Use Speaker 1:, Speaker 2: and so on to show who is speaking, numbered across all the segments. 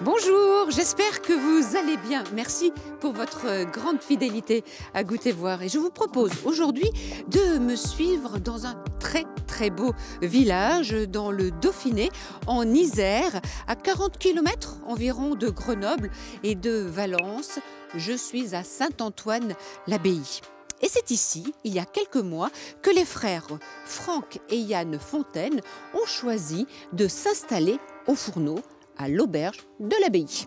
Speaker 1: Bonjour, j'espère que vous allez bien. Merci pour votre grande fidélité à Goûter Voir. Et je vous propose aujourd'hui de me suivre dans un très beau village dans le Dauphiné, en Isère, à 40 km environ de Grenoble et de Valence. Je suis à Saint-Antoine-l'Abbaye. Et c'est ici, il y a quelques mois, que les frères Franck et Yann Fontaine ont choisi de s'installer au fourneau à l'auberge de l'Abbaye.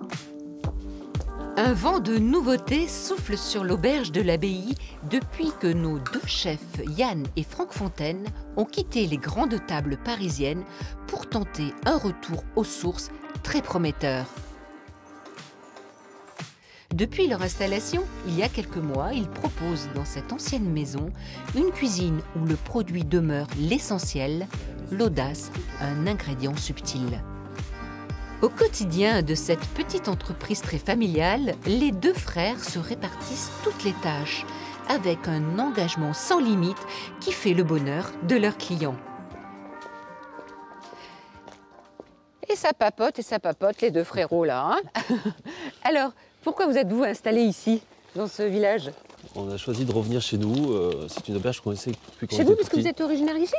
Speaker 1: Un vent de nouveauté souffle sur l'auberge de l'Abbaye depuis que nos deux chefs, Yann et Franck Fontaine, ont quitté les grandes tables parisiennes pour tenter un retour aux sources très prometteur. Depuis leur installation, il y a quelques mois, ils proposent dans cette ancienne maison une cuisine où le produit demeure l'essentiel, l'audace, un ingrédient subtil. Au quotidien de cette petite entreprise très familiale, les deux frères se répartissent toutes les tâches, avec un engagement sans limite qui fait le bonheur de leurs clients. Et ça papote, les deux frérots là. Hein. Alors, pourquoi vous êtes-vous installés ici, dans ce village?
Speaker 2: On a choisi de revenir chez nous. C'est une auberge qu'on connaissait depuis qu'on était
Speaker 1: Chez vous,
Speaker 2: petit.
Speaker 1: parce que vous êtes originaire d'ici?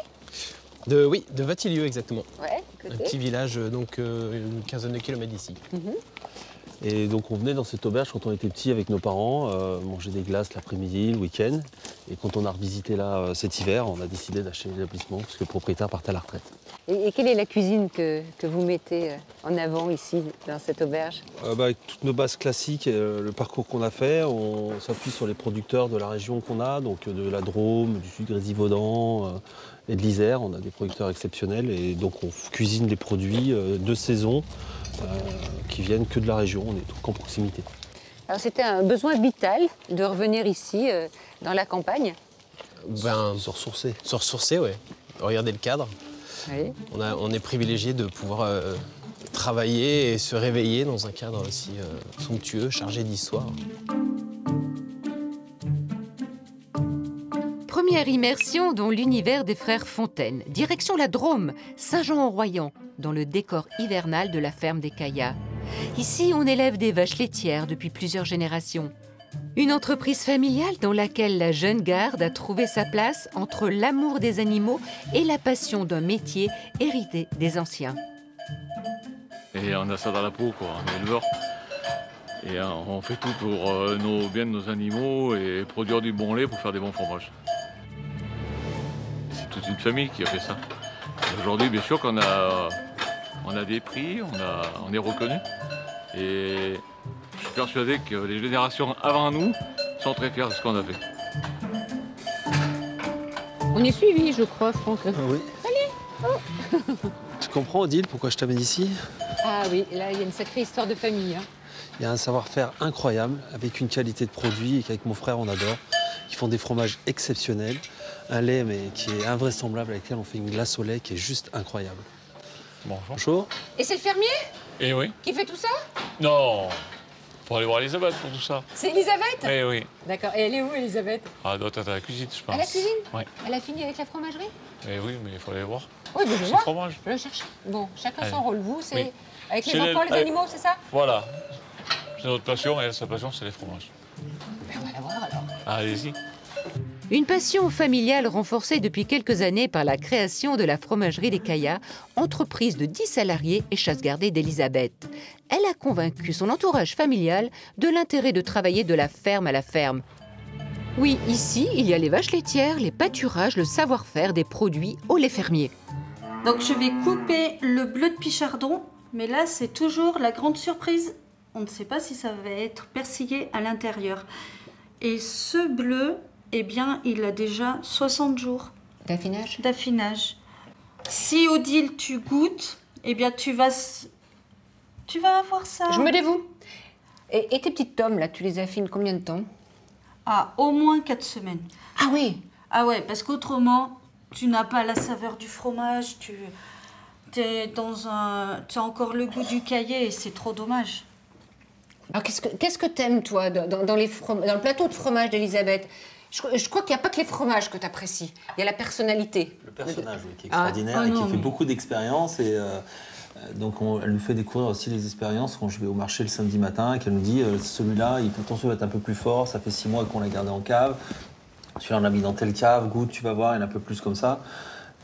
Speaker 3: Oui, de Vatilieu exactement.
Speaker 1: Ouais,
Speaker 3: Un petit village, donc une quinzaine de kilomètres d'ici.
Speaker 2: Et donc on venait dans cette auberge quand on était petit avec nos parents, manger des glaces l'après-midi, le week-end. Et quand on a revisité là cet hiver, on a décidé d'acheter l'établissement parce que le propriétaire partait à la retraite.
Speaker 1: Et quelle est la cuisine que vous mettez en avant ici, dans cette auberge?
Speaker 2: Avec toutes nos bases classiques, le parcours qu'on a fait, on s'appuie sur les producteurs de la région qu'on a, donc de la Drôme, du Sud Grésivaudan et de l'Isère. On a des producteurs exceptionnels et donc on cuisine des produits de saison qui viennent que de la région. On est tout en proximité.
Speaker 1: Alors c'était un besoin vital de revenir ici, dans la campagne.
Speaker 2: Se ressourcer.
Speaker 3: Se ressourcer, ouais. Regardez le cadre.
Speaker 1: Oui.
Speaker 3: On est privilégié de pouvoir travailler et se réveiller dans un cadre aussi somptueux, chargé d'histoire.
Speaker 1: Première immersion dans l'univers des frères Fontaine. Direction la Drôme, Saint-Jean-en-Royans, dans le décor hivernal de la ferme des Caillas. Ici, on élève des vaches laitières depuis plusieurs générations. Une entreprise familiale dans laquelle la jeune garde a trouvé sa place entre l'amour des animaux et la passion d'un métier hérité des anciens.
Speaker 4: Et on a ça dans la peau, quoi, on est éleveur. Et on fait tout pour bien de nos animaux et produire du bon lait pour faire des bons fromages. C'est toute une famille qui a fait ça. Aujourd'hui, bien sûr qu'on a des prix, on est reconnu. Et je suis persuadé que les générations avant nous sont très fiers de ce qu'on a fait.
Speaker 1: On est suivi, je crois, Franck.
Speaker 2: Oui. Allez. Tu comprends, Odile, pourquoi je t'amène ici?
Speaker 1: Ah oui, là, il y a une sacrée histoire de famille. Hein.
Speaker 2: Il y a un savoir-faire incroyable, avec une qualité de produit et qu'avec mon frère on adore. Ils font des fromages exceptionnels, un lait mais qui est invraisemblable, avec lequel on fait une glace au lait qui est juste incroyable. Bonjour.
Speaker 1: Et c'est le fermier
Speaker 4: Eh oui.
Speaker 1: qui fait tout ça?
Speaker 4: Non, faut aller voir Elisabeth pour tout ça.
Speaker 1: C'est Elisabeth?
Speaker 4: Eh oui.
Speaker 1: D'accord. Et elle est où, Elisabeth?
Speaker 4: Ah, elle doit être à la cuisine, je pense.
Speaker 1: À la cuisine?
Speaker 4: Oui.
Speaker 1: Elle a fini avec la fromagerie?
Speaker 4: Eh oui, mais il faut aller voir.
Speaker 1: Oui, mais je
Speaker 4: C'est le
Speaker 1: vois.
Speaker 4: fromage.
Speaker 1: Je le cherche. Bon, chacun
Speaker 4: Allez.
Speaker 1: son rôle. Vous, c'est
Speaker 4: Oui.
Speaker 1: avec les
Speaker 4: C'est
Speaker 1: enfants, les
Speaker 4: allez.
Speaker 1: animaux, c'est ça?
Speaker 4: Voilà. C'est notre passion et elle, sa passion, c'est les fromages.
Speaker 1: Ben, on va la voir alors.
Speaker 4: Allez-y.
Speaker 1: Une passion familiale renforcée depuis quelques années par la création de la fromagerie des Caillas, entreprise de 10 salariés et chasse gardée d'Elisabeth. Elle a convaincu son entourage familial de l'intérêt de travailler de la ferme à la ferme. Oui, ici, il y a les vaches laitières, les pâturages, le savoir-faire des produits au lait fermier.
Speaker 5: Donc je vais couper le bleu de Pichardon, mais là c'est toujours la grande surprise. On ne sait pas si ça va être persillé à l'intérieur. Et ce bleu, eh bien, il a déjà 60 jours
Speaker 1: D'affinage?
Speaker 5: d'affinage. Si Odile, tu goûtes, eh bien tu vas avoir ça.
Speaker 1: Je me dévoue. Et tes petites tomes, là, tu les affines combien de temps?
Speaker 5: Ah, au moins 4 semaines.
Speaker 1: Ah oui.
Speaker 5: Ah ouais, parce qu'autrement, tu n'as pas la saveur du fromage, tu as encore le goût du caillé et c'est trop dommage.
Speaker 1: Alors, qu'est-ce que t'aimes, toi, dans le plateau de fromage d'Elisabeth? Je crois qu'il n'y a pas que les fromages que tu apprécies. Il y a la personnalité.
Speaker 2: Le personnage, oui, qui est
Speaker 5: Ah,
Speaker 2: extraordinaire et qui fait beaucoup d'expérience. Et Donc elle nous fait découvrir aussi les expériences quand je vais au marché le samedi matin et qu'elle nous dit celui-là, attention, il va être un peu plus fort, ça fait 6 mois qu'on l'a gardé en cave. Celui-là, on l'a mis dans telle cave, goûte, tu vas voir, il y en a un peu plus comme ça.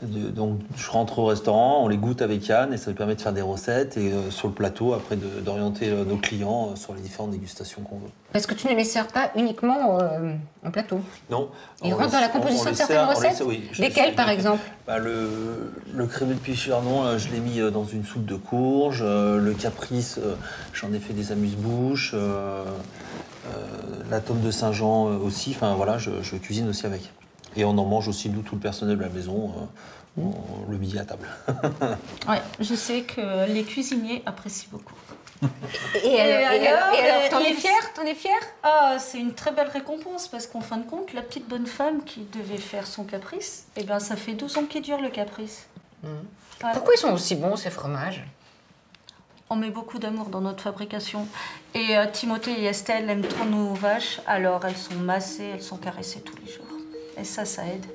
Speaker 2: Donc je rentre au restaurant, on les goûte avec Yann et ça lui permet de faire des recettes et sur le plateau, après d'orienter nos clients sur les différentes dégustations qu'on veut.
Speaker 1: Parce que tu ne les sers pas uniquement en plateau.
Speaker 2: Non.
Speaker 1: Ils rentrent dans la composition de certaines recettes.
Speaker 2: Oui,
Speaker 1: lesquelles, par exemple?
Speaker 2: Le crémeux de Pichardon, je l'ai mis dans une soupe de courge. Le caprice, j'en ai fait des amuse-bouches. La tome de Saint-Jean aussi. Enfin voilà, je cuisine aussi avec. Et on en mange aussi, nous, tout le personnel de la maison, le midi à table.
Speaker 5: Ouais, je sais que les cuisiniers apprécient beaucoup.
Speaker 1: Et alors, t'en es fière? T'en es fière?
Speaker 5: Ah, c'est une très belle récompense parce qu'en fin de compte, la petite bonne femme qui devait faire son caprice, eh ben, ça fait 12 ans qu'il dure le caprice. Ouais.
Speaker 1: Pourquoi ils sont aussi bons, ces fromages?
Speaker 5: On met beaucoup d'amour dans notre fabrication. Et Timothée et Estelle aiment trop nos vaches, alors elles sont massées, elles sont caressées tous les jours. Et ça aide.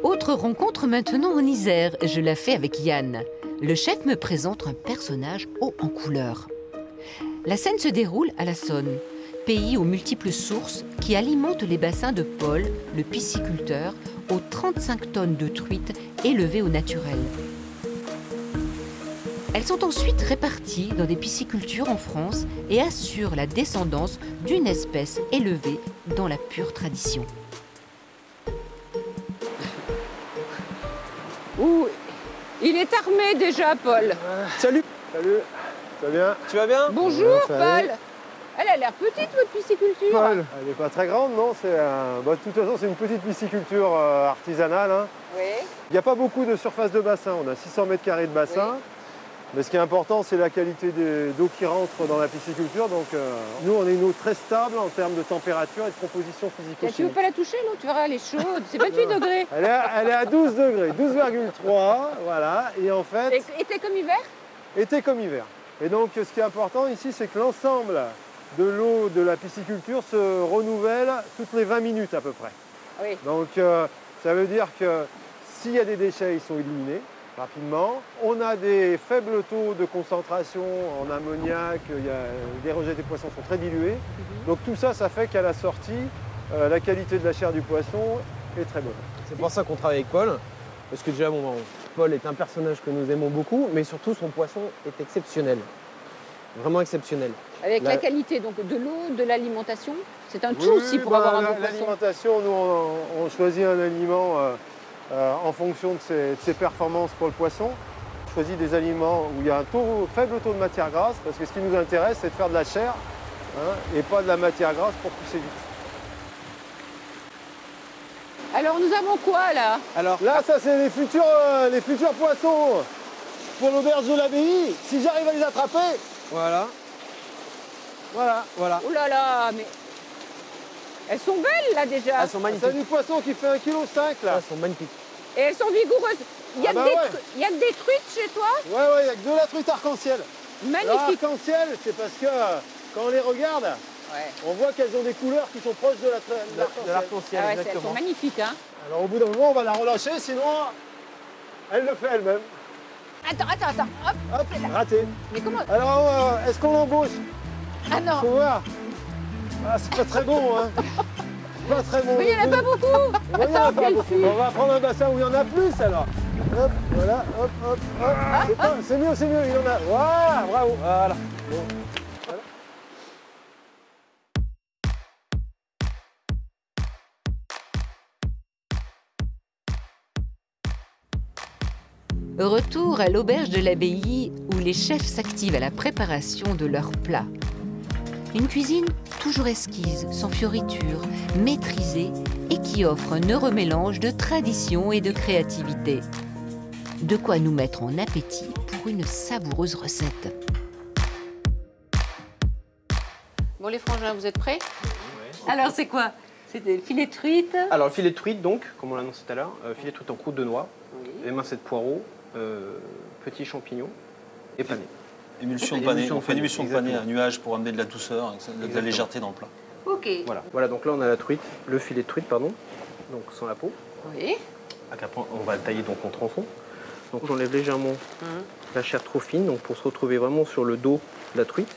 Speaker 6: Autre rencontre maintenant en Isère. Je la fais avec Yann. Le chef me présente un personnage haut en couleur. La scène se déroule à la Saône, pays aux multiples sources qui alimentent les bassins de Paul, le pisciculteur, aux 35 tonnes de truites élevées au naturel. Elles sont ensuite réparties dans des piscicultures en France et assurent la descendance d'une espèce élevée dans la pure tradition.
Speaker 1: Ouh, il est armé déjà, Paul.
Speaker 7: Salut. Salut. Ça va bien?
Speaker 3: Tu vas bien?
Speaker 1: Bonjour,
Speaker 7: ça va.
Speaker 1: Paul. Elle a l'air petite, votre pisciculture.
Speaker 7: Paul. Elle n'est pas très grande, non? De toute façon, c'est une petite pisciculture artisanale. Hein.
Speaker 1: Oui.
Speaker 7: Il n'y a pas beaucoup de surface de bassin. On a 600 mètres carrés de bassin.
Speaker 1: Oui.
Speaker 7: Mais ce qui est important, c'est la qualité d'eau qui rentre dans la pisciculture. Donc, nous, on a une eau très stable en termes de température et de composition
Speaker 1: Tu veux
Speaker 7: physico-chimique.
Speaker 1: pas la toucher, l'eau? Tu verras, elle est chaude. C'est 28 degrés.
Speaker 7: Elle est à 12 degrés, 12,3. Voilà. Et en fait,
Speaker 1: Été comme hiver?
Speaker 7: été comme hiver. Et donc, ce qui est important ici, c'est que l'ensemble de l'eau de la pisciculture se renouvelle toutes les 20 minutes à peu près.
Speaker 1: Oui.
Speaker 7: Donc, ça veut dire que s'il y a des déchets, ils sont éliminés rapidement. On a des faibles taux de concentration en ammoniac, les rejets des poissons sont très dilués. Donc tout ça, ça fait qu'à la sortie, la qualité de la chair du poisson est très bonne.
Speaker 3: C'est pour ça qu'on travaille avec Paul. Parce que déjà, Paul est un personnage que nous aimons beaucoup, mais surtout son poisson est exceptionnel. Vraiment exceptionnel.
Speaker 1: Avec la qualité donc, de l'eau, de l'alimentation. C'est un tout aussi pour avoir un bon poisson.
Speaker 7: L'alimentation, nous, on choisit un aliment en fonction de ses performances pour le poisson. On choisit des aliments où il y a un faible taux de matière grasse, parce que ce qui nous intéresse, c'est de faire de la chair et pas de la matière grasse pour pousser vite.
Speaker 1: Alors, nous avons quoi, là?
Speaker 7: Là, ça, c'est les futurs poissons pour l'auberge de l'abbaye. Si j'arrive à les attraper,
Speaker 3: Voilà.
Speaker 7: voilà.
Speaker 1: Oh là là, mais... Elles sont belles, là, déjà.
Speaker 3: Elles sont magnifiques.
Speaker 7: C'est du poisson qui fait 1,5 kg, là.
Speaker 3: Elles sont magnifiques.
Speaker 1: Et elles sont vigoureuses. Il y a,
Speaker 7: Ah bah
Speaker 1: il y a que des truites chez toi?
Speaker 7: Ouais, il y a que de la truite arc-en-ciel.
Speaker 1: Magnifique.
Speaker 7: L'arc-en-ciel, c'est parce que quand on les regarde, on voit qu'elles ont des couleurs qui sont proches de l'arc-en-ciel.
Speaker 1: Ah ouais, elles
Speaker 3: exactement.
Speaker 1: sont magnifiques, hein.
Speaker 7: Alors au bout d'un moment, on va la relâcher, sinon elle le fait elle-même.
Speaker 1: Attends. Hop.
Speaker 7: Hop, raté.
Speaker 1: Mais comment?
Speaker 7: Alors, est-ce qu'on l'embauche?
Speaker 1: Ah non.
Speaker 7: Faut voir. Ah, c'est pas très bon, hein. Pas très bon.
Speaker 1: Mais il n'y en a pas beaucoup.
Speaker 7: Il n'y en a
Speaker 1: Attends,
Speaker 7: pas
Speaker 1: quelle
Speaker 7: beaucoup.
Speaker 1: fille.
Speaker 7: On va prendre un bassin où il y en a plus, alors. Hop, voilà, hop. C'est mieux, il y en a. Voilà, bravo. Voilà. Bon.
Speaker 6: Retour à l'auberge de l'abbaye où les chefs s'activent à la préparation de leurs plats. Une cuisine toujours esquisse, sans fioritures, maîtrisée et qui offre un heureux mélange de tradition et de créativité. De quoi nous mettre en appétit pour une savoureuse recette.
Speaker 1: Bon, les frangins, vous êtes prêts? Alors, c'est quoi? C'est des filets de truite.
Speaker 3: Alors, le filet de truite, donc, comme on l'a annoncé tout à l'heure, filet de truite en croûte de noix, émincé de poireaux, petits champignons et panés.
Speaker 2: Émulsion de
Speaker 3: Émulsion
Speaker 2: panais.
Speaker 3: de
Speaker 2: On fait une
Speaker 3: panais,
Speaker 2: émulsion de panais, un
Speaker 3: exactement.
Speaker 2: nuage pour amener de la douceur, de la légèreté dans le plat.
Speaker 1: Ok. Ok.
Speaker 3: Voilà, donc là on a la truite, le filet de truite, pardon, donc sans la peau.
Speaker 1: Oui.
Speaker 3: Après, on va le tailler donc en tronçons. Donc j'enlève légèrement la chair trop fine, donc pour se retrouver vraiment sur le dos de la truite,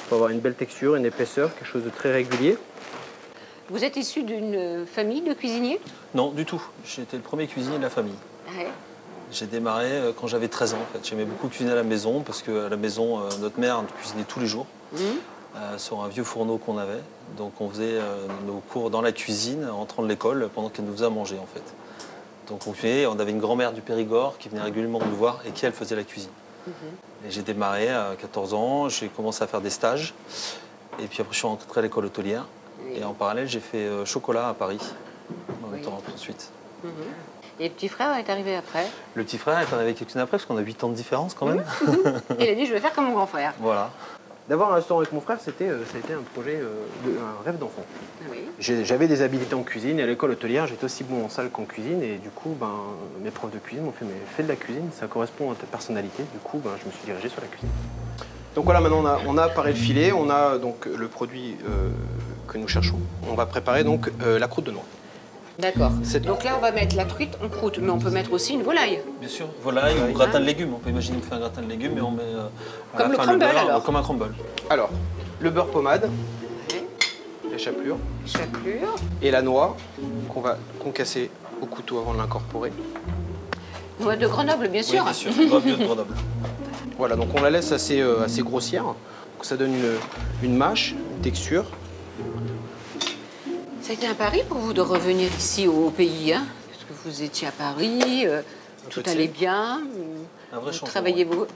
Speaker 3: pour avoir une belle texture, une épaisseur, quelque chose de très régulier.
Speaker 1: Vous êtes issu d'une famille de cuisiniers?
Speaker 2: Non, du tout. J'étais le premier cuisinier de la famille.
Speaker 1: Ouais.
Speaker 2: J'ai démarré quand j'avais 13 ans. En fait. J'aimais beaucoup cuisiner à la maison parce qu'à la maison, notre mère cuisinait tous les jours sur un vieux fourneau qu'on avait. Donc on faisait nos cours dans la cuisine en rentrant de l'école pendant qu'elle nous faisait à manger en fait. Donc on avait une grand-mère du Périgord qui venait régulièrement nous voir et qui elle faisait la cuisine. Et j'ai démarré à 14 ans, j'ai commencé à faire des stages. Et puis après je suis rentré à l'école hôtelière. Et en parallèle j'ai fait chocolat à Paris en même temps ensuite.
Speaker 1: Et le petit frère est arrivé après.
Speaker 2: Le petit frère est arrivé quelques années après parce qu'on a 8 ans de différence quand même.
Speaker 1: Il a dit je vais faire comme mon grand frère.
Speaker 2: Voilà.
Speaker 3: D'avoir un restaurant avec mon frère, ça a été un projet, un rêve d'enfant.
Speaker 1: Oui.
Speaker 3: J'avais des habilités en cuisine et à l'école hôtelière, j'étais aussi bon en salle qu'en cuisine. Et du coup, mes profs de cuisine m'ont fait, mais fais de la cuisine, ça correspond à ta personnalité. Du coup, je me suis dirigé sur la cuisine. Donc voilà, maintenant on a paré le filet, on a donc le produit que nous cherchons. On va préparer donc la croûte de noix.
Speaker 1: D'accord. Donc là, on va mettre la truite en croûte, mais on peut mettre aussi une volaille.
Speaker 2: Bien sûr, volaille ou gratin de légumes. On peut imaginer faire un gratin de légumes et on met
Speaker 1: comme le crumble alors.
Speaker 2: Comme un crumble.
Speaker 3: Alors, le beurre pommade, la chapelure, et la noix qu'on va concasser au couteau avant de l'incorporer.
Speaker 1: Noix de Grenoble, bien sûr.
Speaker 2: Oui, bien sûr, noix de Grenoble.
Speaker 3: Voilà, donc on la laisse assez grossière, donc ça donne une mâche, une texture.
Speaker 1: Ça a été un pari pour vous de revenir ici au pays, hein? Parce que vous étiez à Paris, tout allait bien,
Speaker 2: Un vrai
Speaker 1: vous
Speaker 2: changement.
Speaker 1: travaillez beaucoup.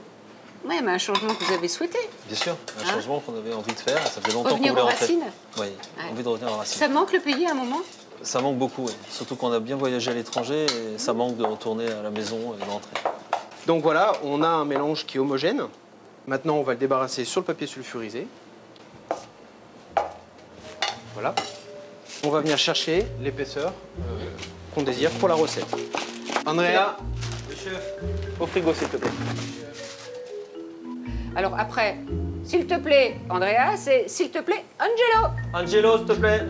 Speaker 1: Oui, mais un changement que vous avez souhaité.
Speaker 2: Bien sûr, un changement qu'on avait envie de faire. Ça faisait longtemps qu'on
Speaker 1: Revenir
Speaker 2: voulait
Speaker 1: aux
Speaker 2: rentrer.
Speaker 1: racines.
Speaker 2: Oui, envie de revenir aux racines.
Speaker 1: Ça manque le pays à un moment?
Speaker 2: Ça manque beaucoup, oui. Surtout qu'on a bien voyagé à l'étranger et ça manque de retourner à la maison et de rentrer.
Speaker 3: Donc voilà, on a un mélange qui est homogène. Maintenant, on va le débarrasser sur le papier sulfurisé. Voilà. On va venir chercher l'épaisseur qu'on désire pour la recette. Andrea, le chef, au frigo s'il te plaît.
Speaker 1: Alors après, s'il te plaît, Andrea, c'est s'il te plaît, Angelo.
Speaker 2: Angelo, s'il te plaît.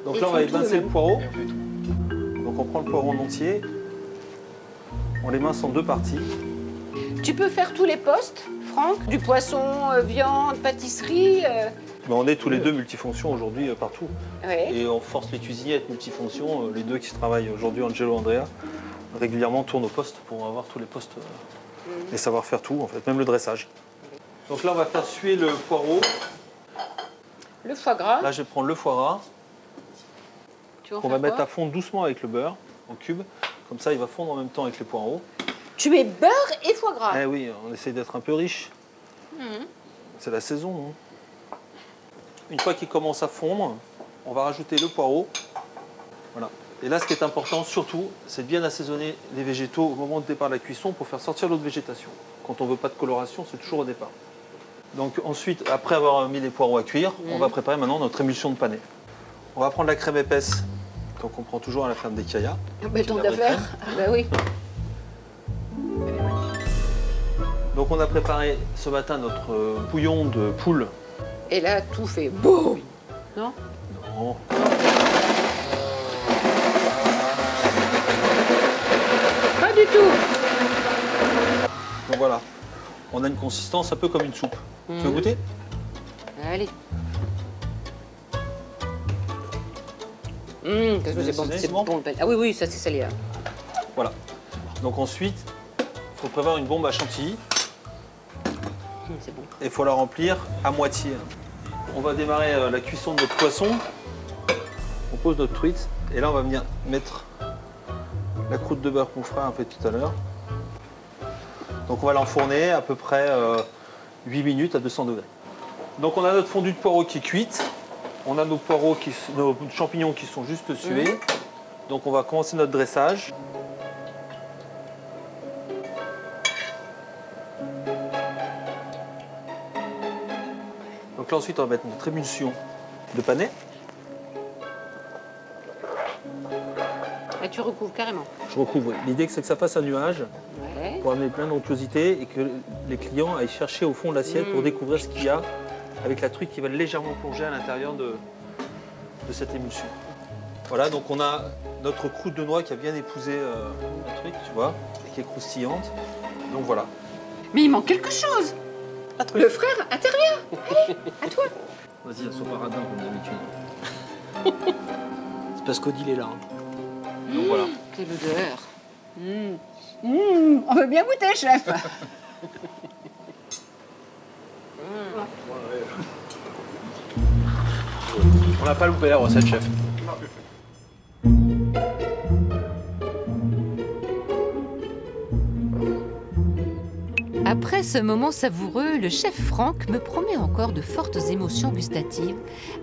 Speaker 2: Donc là, on va émincer le poireau. Donc on prend le poireau en entier. On l'émince en deux parties.
Speaker 1: Tu peux faire tous les postes, Franck? Du poisson, viande, pâtisserie.
Speaker 2: Mais on est tous les deux multifonctions aujourd'hui partout.
Speaker 1: Ouais.
Speaker 2: Et on force les cuisiniers à être multifonctions. Les deux qui se travaillent aujourd'hui, Angelo et Andrea, régulièrement tournent au poste pour avoir tous les postes et savoir faire tout, en fait, même le dressage. Donc là, on va faire suer le poireau.
Speaker 1: Le foie gras.
Speaker 2: Là, je vais prendre le foie gras
Speaker 1: Tu vas en
Speaker 2: qu'on
Speaker 1: faire
Speaker 2: va mettre
Speaker 1: quoi?
Speaker 2: à fondre doucement avec le beurre en cube. Comme ça, il va fondre en même temps avec les poireaux.
Speaker 1: Tu mets beurre et foie gras.
Speaker 2: Eh oui, on essaye d'être un peu riche. C'est la saison. Hein. Une fois qu'il commence à fondre, on va rajouter le poireau. Voilà. Et là, ce qui est important, surtout, c'est de bien assaisonner les végétaux au moment du départ de la cuisson pour faire sortir l'eau de végétation. Quand on ne veut pas de coloration, c'est toujours au départ. Donc ensuite, après avoir mis les poireaux à cuire, on va préparer maintenant notre émulsion de panais. On va prendre la crème épaisse, donc on prend toujours à la ferme des Kaya.
Speaker 1: Tant d'affaires. Bah oui.
Speaker 2: Donc on a préparé ce matin notre bouillon de poule.
Speaker 1: Et là, tout fait boum. Non?
Speaker 2: Non.
Speaker 1: Pas du tout.
Speaker 2: Donc voilà, on a une consistance un peu comme une soupe. Tu veux goûter?
Speaker 1: Allez. Qu'est-ce que c'est bon, c'est bon. Ah oui, ça c'est salé. Là.
Speaker 2: Voilà. Donc ensuite, il faut prévoir une bombe à chantilly.
Speaker 1: C'est bon.
Speaker 2: Et il faut la remplir à moitié. On va démarrer la cuisson de notre poisson. On pose notre truite. Et là, on va venir mettre la croûte de beurre qu'on fera un peu tout à l'heure. Donc on va l'enfourner à peu près 8 minutes à 200 degrés. Donc on a notre fondue de poireau qui est cuite. On a nos poireaux, nos champignons qui sont juste sués. Donc on va commencer notre dressage. Donc là ensuite on va mettre notre émulsion de panais.
Speaker 1: Et tu recouvres carrément.
Speaker 2: Je recouvre. L'idée c'est que ça fasse un nuage
Speaker 1: Ouais.
Speaker 2: pour amener plein d'onctuosité et que les clients aillent chercher au fond de l'assiette pour découvrir ce qu'il y a avec la truite qui va légèrement plonger à l'intérieur de cette émulsion. Voilà, donc on a notre croûte de noix qui a bien épousé la truite, tu vois, et qui est croustillante. Donc voilà.
Speaker 1: Mais il manque quelque chose. Le frère intérieur. Allez, à toi.
Speaker 2: Vas-y, sois pas radin comme d'habitude. C'est parce qu'Odile est là. Donc voilà.
Speaker 1: Quelle odeur. On veut bien goûter, chef.
Speaker 3: On n'a pas loupé la recette, chef.
Speaker 6: Après ce moment savoureux, le chef Franck me promet encore de fortes émotions gustatives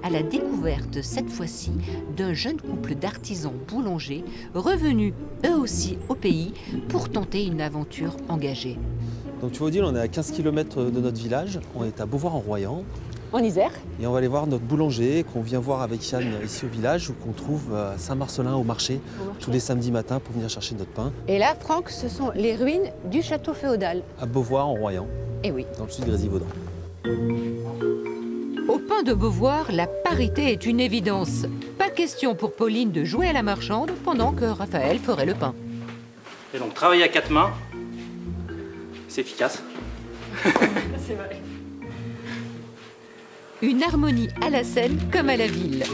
Speaker 6: à la découverte, cette fois-ci, d'un jeune couple d'artisans boulangers revenus eux aussi au pays pour tenter une aventure engagée.
Speaker 2: Donc tu vois, Odile, on est à 15 km de notre village. On est à Beauvoir-en-Royan.
Speaker 1: En Isère.
Speaker 2: Et on va aller voir notre boulanger qu'on vient voir avec Yann ici au village, ou qu'on trouve à Saint-Marcelin au marché, tous les samedis matins pour venir chercher notre pain.
Speaker 1: Et là, Franck, ce sont les ruines du château féodal.
Speaker 2: À Beauvoir-en-Royan,
Speaker 1: Eh oui.
Speaker 2: dans le sud de Grésivaudan.
Speaker 6: Au pain de Beauvoir, la parité est une évidence. Pas question pour Pauline de jouer à la marchande pendant que Raphaël ferait le pain.
Speaker 8: Et donc travailler à 4 mains, c'est efficace.
Speaker 5: C'est vrai.
Speaker 6: Une harmonie à la scène comme à la ville.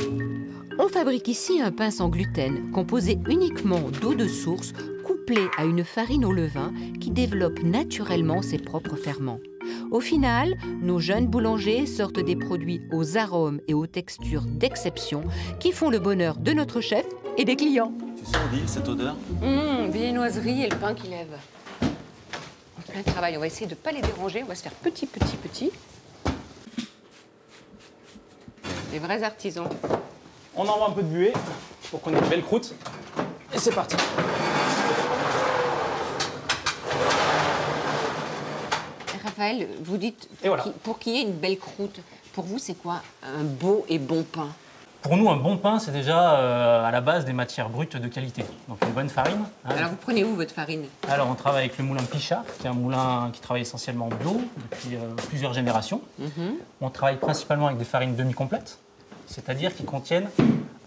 Speaker 6: On fabrique ici un pain sans gluten, composé uniquement d'eau de source, couplé à une farine au levain qui développe naturellement ses propres ferments. Au final, nos jeunes boulangers sortent des produits aux arômes et aux textures d'exception qui font le bonheur de notre chef et des clients.
Speaker 2: Tu sens, Odile, cette odeur?
Speaker 1: Viennoiserie et le pain qui lève. En plein travail, on va essayer de ne pas les déranger, on va se faire petit. Les vrais artisans.
Speaker 8: On envoie un peu de buée pour qu'on ait une belle croûte. Et c'est parti.
Speaker 1: Raphaël, vous dites,
Speaker 8: Et voilà.
Speaker 1: pour qu'il y ait une belle croûte, pour vous, c'est quoi un beau et bon pain?
Speaker 8: Pour nous, un bon pain, c'est déjà à la base des matières brutes de qualité. Donc une bonne farine. Hein.
Speaker 1: Alors, vous prenez où votre farine?
Speaker 8: Alors on travaille avec le moulin Pichard, qui est un moulin qui travaille essentiellement en bio depuis plusieurs générations. On travaille principalement avec des farines demi-complètes, c'est-à-dire qui contiennent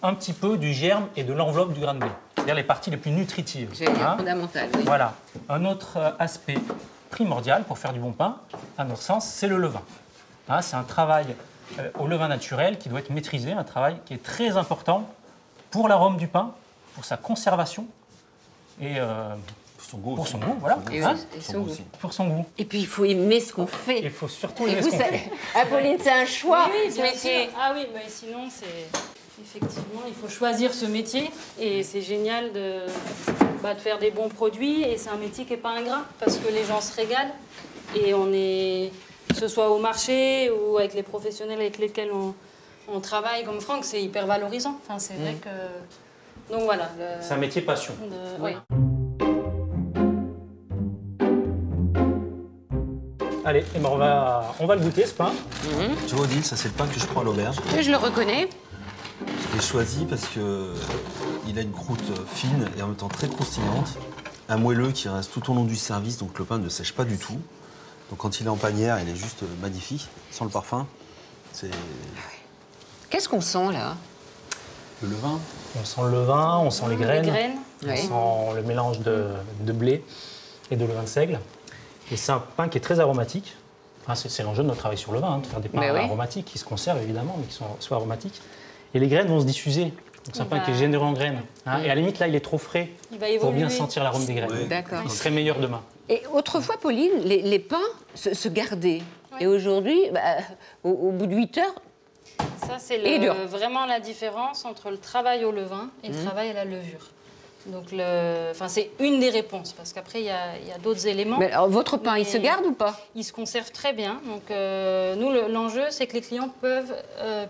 Speaker 8: un petit peu du germe et de l'enveloppe du grain de blé, c'est-à-dire les parties les plus nutritives.
Speaker 1: Génial, fondamental, oui.
Speaker 8: Voilà. Un autre aspect primordial pour faire du bon pain, à notre sens, c'est le levain. Hein, c'est un travail au levain naturel qui doit être maîtrisé, un travail qui est très important pour l'arôme du pain, pour sa conservation et pour son goût, voilà.
Speaker 1: Et
Speaker 8: Hein,
Speaker 1: son goût.
Speaker 8: pour son goût.
Speaker 1: Et puis, il faut aimer ce qu'on fait.
Speaker 8: Et il faut surtout
Speaker 1: Et
Speaker 8: aimer
Speaker 1: vous,
Speaker 8: ce qu'on
Speaker 1: ça-
Speaker 8: fait.
Speaker 1: Apolline, c'est un choix,
Speaker 9: Oui,
Speaker 1: ce
Speaker 9: bien
Speaker 1: métier.
Speaker 9: sûr. Ah oui, mais sinon, c'est effectivement, il faut choisir ce métier et c'est génial de faire des bons produits et c'est un métier qui n'est pas ingrat parce que les gens se régalent et on est, que ce soit au marché ou avec les professionnels avec lesquels on travaille comme Franck, c'est hyper valorisant. Enfin, c'est vrai que... Donc voilà.
Speaker 8: C'est un métier passion.
Speaker 9: Oui.
Speaker 8: Allez, eh ben on va le goûter ce pain.
Speaker 2: Tu vois, Odile, ça c'est le pain que je prends à l'auberge.
Speaker 1: Je le reconnais.
Speaker 2: Je l'ai choisi parce qu'il a une croûte fine et en même temps très croustillante. Un moelleux qui reste tout au long du service, donc le pain ne sèche pas du tout. Donc quand il est en panière, il est juste magnifique, sans le parfum. C'est
Speaker 1: Qu'est-ce qu'on sent, là?
Speaker 2: le levain.
Speaker 8: On sent le levain, on sent les graines, on
Speaker 1: Oui.
Speaker 8: sent le mélange de blé et de levain de seigle. Et c'est un pain qui est très aromatique. Enfin, c'est l'enjeu de notre travail sur le vin, hein, de faire des pains
Speaker 1: Mais oui.
Speaker 8: aromatiques qui se conservent évidemment, mais qui soient aromatiques. Et les graines vont se diffuser. Donc c'est un pain qui est généreux en graines. Hein. Et à la limite, là, il est trop frais
Speaker 9: Il va
Speaker 8: pour bien
Speaker 9: évoluer.
Speaker 8: sentir l'arôme des graines.
Speaker 2: Ouais.
Speaker 1: D'accord.
Speaker 8: Il serait meilleur demain.
Speaker 1: Et autrefois, Pauline, les pains se gardaient. Et aujourd'hui, au bout de 8 heures,
Speaker 9: Ça, c'est
Speaker 1: Il est dur.
Speaker 9: vraiment la différence entre le travail au levain et le travail à la levure. Donc, c'est une des réponses, parce qu'après, il y a d'autres éléments.
Speaker 1: mais alors, votre pain, il
Speaker 9: Mais-
Speaker 1: se garde ou pas?
Speaker 9: Il se conserve très bien. Donc, nous, l'enjeu, c'est que les clients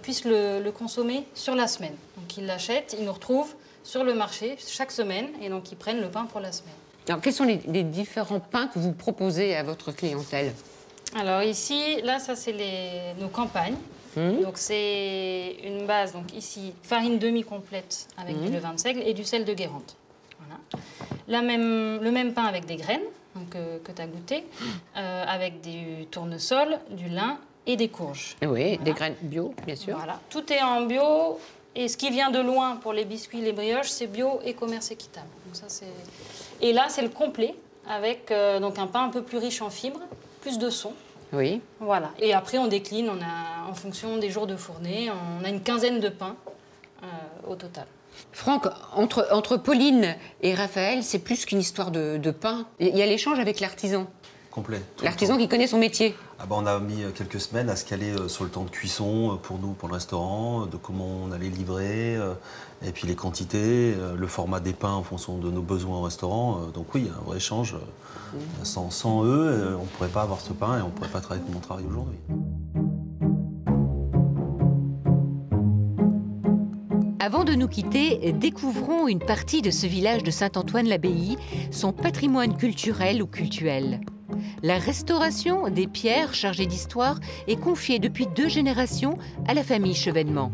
Speaker 9: puissent le consommer sur la semaine. Donc, ils l'achètent, ils nous retrouvent sur le marché chaque semaine, et donc ils prennent le pain pour la semaine.
Speaker 1: Alors, quels sont les différents pains que vous proposez à votre clientèle?
Speaker 9: Alors ici, là, ça, c'est nos campagnes. Donc, c'est une base, donc ici, farine demi-complète avec du levain de seigle et du sel de Guérande. Voilà. Le même pain avec des graines, donc, que tu as goûté, avec du tournesol, du lin et des courges.
Speaker 1: Oui, des graines bio, bien sûr.
Speaker 9: Voilà, tout est en bio. Et ce qui vient de loin pour les biscuits, les brioches, c'est bio et commerce équitable. Donc ça, c'est... Et là, c'est le complet, avec donc un pain un peu plus riche en fibres, plus de son.
Speaker 1: Oui.
Speaker 9: Voilà. Et après, on décline, en fonction des jours de fournée, on a une quinzaine de pains au total.
Speaker 1: Franck, entre Pauline et Raphaël, c'est plus qu'une histoire de pain. Il y a l'échange avec l'artisan.
Speaker 10: Complet.
Speaker 1: L'artisan qui connaît son métier.
Speaker 10: Ah bah on a mis quelques semaines à se caler sur le temps de cuisson pour nous, pour le restaurant, de comment on allait livrer, et puis les quantités, le format des pains en fonction de nos besoins au restaurant. Donc oui, un vrai échange. Sans eux, on ne pourrait pas avoir ce pain et on ne pourrait pas travailler comme on travaille aujourd'hui.
Speaker 6: Avant de nous quitter, découvrons une partie de ce village de Saint-Antoine-l'Abbaye, son patrimoine culturel ou cultuel. La restauration des pierres chargées d'histoire est confiée depuis 2 générations à la famille Chevènement.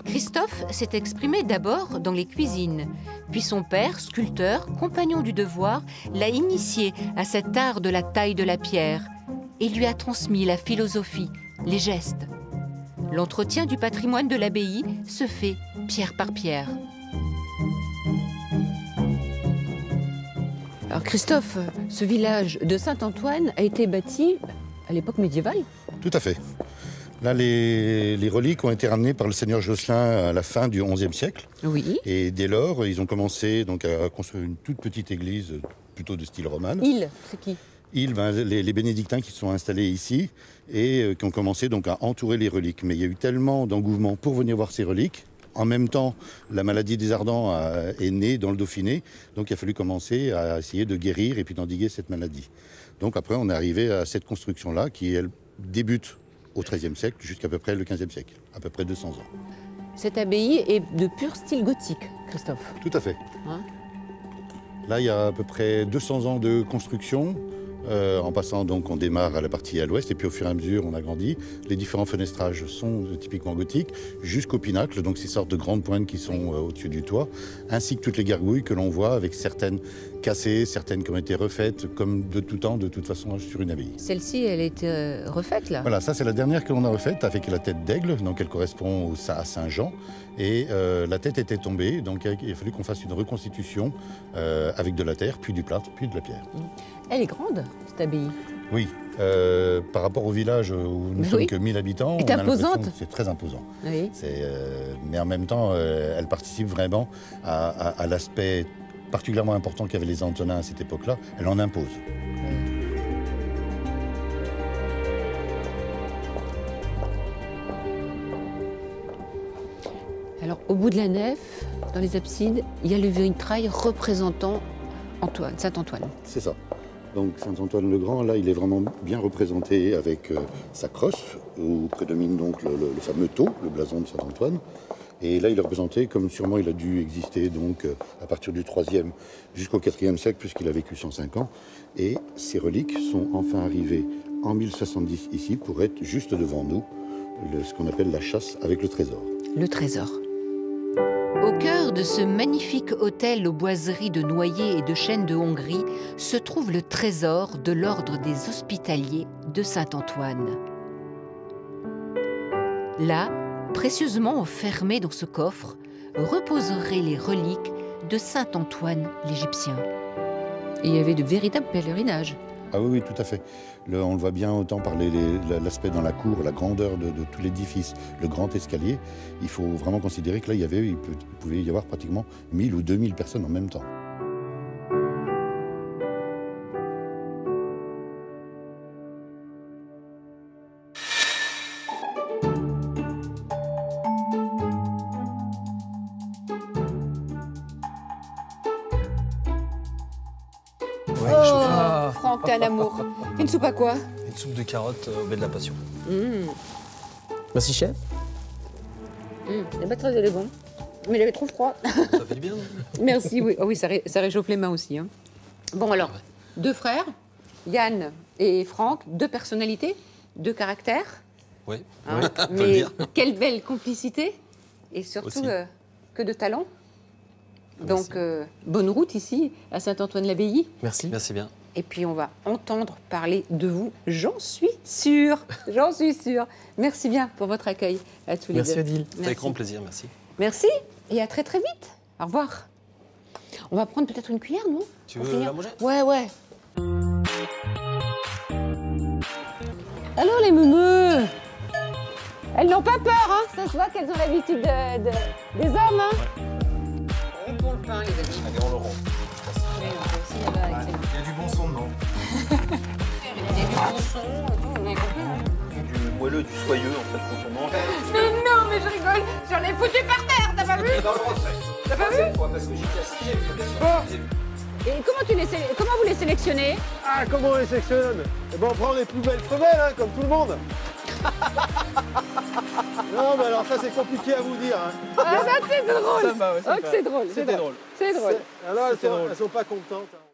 Speaker 6: Christophe s'est exprimé d'abord dans les cuisines, puis son père, sculpteur, compagnon du devoir, l'a initié à cet art de la taille de la pierre et lui a transmis la philosophie, les gestes. L'entretien du patrimoine de l'abbaye se fait pierre par pierre.
Speaker 1: Alors Christophe, ce village de Saint-Antoine a été bâti à l'époque médiévale.
Speaker 11: Tout à fait. Là, les reliques ont été ramenées par le seigneur Josselin à la fin du XIe siècle.
Speaker 1: Oui.
Speaker 11: Et dès lors, ils ont commencé donc, à construire une toute petite église, plutôt de style roman.
Speaker 1: C'est qui?
Speaker 11: Les bénédictins qui se sont installés ici et qui ont commencé donc, à entourer les reliques. Mais il y a eu tellement d'engouement pour venir voir ces reliques. En même temps, la maladie des ardents est née dans le Dauphiné, donc il a fallu commencer à essayer de guérir et puis d'endiguer cette maladie. Donc après, on est arrivé à cette construction-là qui, elle, débute au XIIIe siècle jusqu'à peu près le XVe siècle, à peu près 200 ans.
Speaker 1: Cette abbaye est de pur style gothique, Christophe.
Speaker 11: Tout à fait.
Speaker 1: Hein?
Speaker 11: Là, il y a à peu près 200 ans de construction. En passant, donc, on démarre à la partie à l'ouest et puis au fur et à mesure, on agrandit. Les différents fenestrages sont typiquement gothiques, jusqu'au pinacle, donc ces sortes de grandes pointes qui sont au-dessus du toit, ainsi que toutes les gargouilles que l'on voit, avec certaines cassées, certaines qui ont été refaites, comme de tout temps, de toute façon, sur une abbaye.
Speaker 1: Celle-ci, elle a été refaite, là?
Speaker 11: Voilà, ça c'est la dernière que l'on a refaite, avec la tête d'aigle, donc elle correspond à Saint-Jean. Et la tête était tombée, donc il a fallu qu'on fasse une reconstitution avec de la terre, puis du plâtre, puis de la pierre.
Speaker 1: Elle est grande, cette abbaye.
Speaker 11: Oui, par rapport au village où nous sommes que 1000 habitants,
Speaker 1: c'est imposante.
Speaker 11: C'est très imposant.
Speaker 1: Oui.
Speaker 11: Mais en même temps, elle participe vraiment à l'aspect particulièrement important qu'avaient les Antonins à cette époque-là. Elle en impose.
Speaker 1: Alors, au bout de la nef, dans les absides, il y a le vitrail représentant Saint-Antoine.
Speaker 11: C'est ça. Donc Saint-Antoine-le-Grand, là, il est vraiment bien représenté avec sa crosse, où prédomine donc le fameux tau, le blason de Saint-Antoine. Et là, il est représenté comme sûrement il a dû exister donc à partir du 3e jusqu'au 4e siècle, puisqu'il a vécu 105 ans. Et ces reliques sont enfin arrivées en 1070 ici pour être juste devant nous, ce qu'on appelle la chasse avec le trésor.
Speaker 1: Le trésor.
Speaker 6: Au cœur de ce magnifique hôtel aux boiseries de noyer et de chênes de Hongrie se trouve le trésor de l'ordre des Hospitaliers de Saint-Antoine. Là, précieusement enfermés dans ce coffre, reposeraient les reliques de Saint-Antoine l'Égyptien.
Speaker 1: Et il y avait de véritables pèlerinages.
Speaker 11: Ah oui, tout à fait. On le voit bien autant par l'aspect dans la cour, la grandeur de tout l'édifice, le grand escalier. Il faut vraiment considérer que là, il pouvait y avoir pratiquement 1000 ou 2000 personnes en même temps.
Speaker 1: Franck, t'es un amour. Une soupe à quoi?
Speaker 2: Une soupe de carottes au baie de la passion.
Speaker 3: Merci, chef.
Speaker 1: C'est pas très élégant, mais il avait trop froid.
Speaker 2: Ça fait du bien, non?
Speaker 1: Merci, oui. Oh oui, ça réchauffe les mains aussi. Hein. Bon, alors, 2 frères, Yann et Franck, 2 personnalités, 2 caractères.
Speaker 2: Oui,
Speaker 1: Hein,
Speaker 2: oui, on peut le
Speaker 1: mais
Speaker 2: dire.
Speaker 1: quelle belle complicité et surtout
Speaker 2: Aussi.
Speaker 1: que de talent.
Speaker 2: Merci.
Speaker 1: Donc, bonne route ici à Saint-Antoine-l'Abbaye.
Speaker 3: Merci.
Speaker 2: Merci bien.
Speaker 1: Et puis on va entendre parler de vous, j'en suis sûre. J'en suis sûre. Merci bien pour votre accueil à tous les deux.
Speaker 2: Merci Odile.
Speaker 1: Merci.
Speaker 2: Avec grand plaisir, merci.
Speaker 1: Merci et à très très vite. Au revoir. On va prendre peut-être une cuillère, non?
Speaker 2: Tu
Speaker 1: Pour
Speaker 2: veux
Speaker 1: finir
Speaker 2: la manger?
Speaker 1: Ouais, ouais. Alors les moumous, elles n'ont pas peur, hein? Ça se voit qu'elles ont l'habitude des hommes, hein? On pour le pain, les amis.
Speaker 10: Allez, on le rend.
Speaker 1: Oui, on peut aussi y aller avec les mains.
Speaker 10: Il y a du bon son, non?
Speaker 1: Il y a du bon son, tout, on a compris, hein?
Speaker 10: Du moelleux, du soyeux, en fait, quand on mange.
Speaker 1: Mais non, mais je rigole, j'en ai foutu par terre, t'as pas vu? T'as pas vu?
Speaker 10: Cette fois, parce que j'y casse. J'ai vu, bien sûr.
Speaker 1: Bon. Et comment vous les sélectionnez?
Speaker 7: Ah, comment on les sélectionne? Eh ben, on prend les plus belles femelles, hein, comme tout le monde. Non, mais alors ça, c'est compliqué à vous dire. Hein.
Speaker 1: Ah, bah, c'est drôle.
Speaker 7: Ça va, ouais,
Speaker 1: Oh, que c'est drôle.
Speaker 7: C'était drôle.
Speaker 1: C'est drôle.
Speaker 7: Alors, elles sont pas contentes. Hein.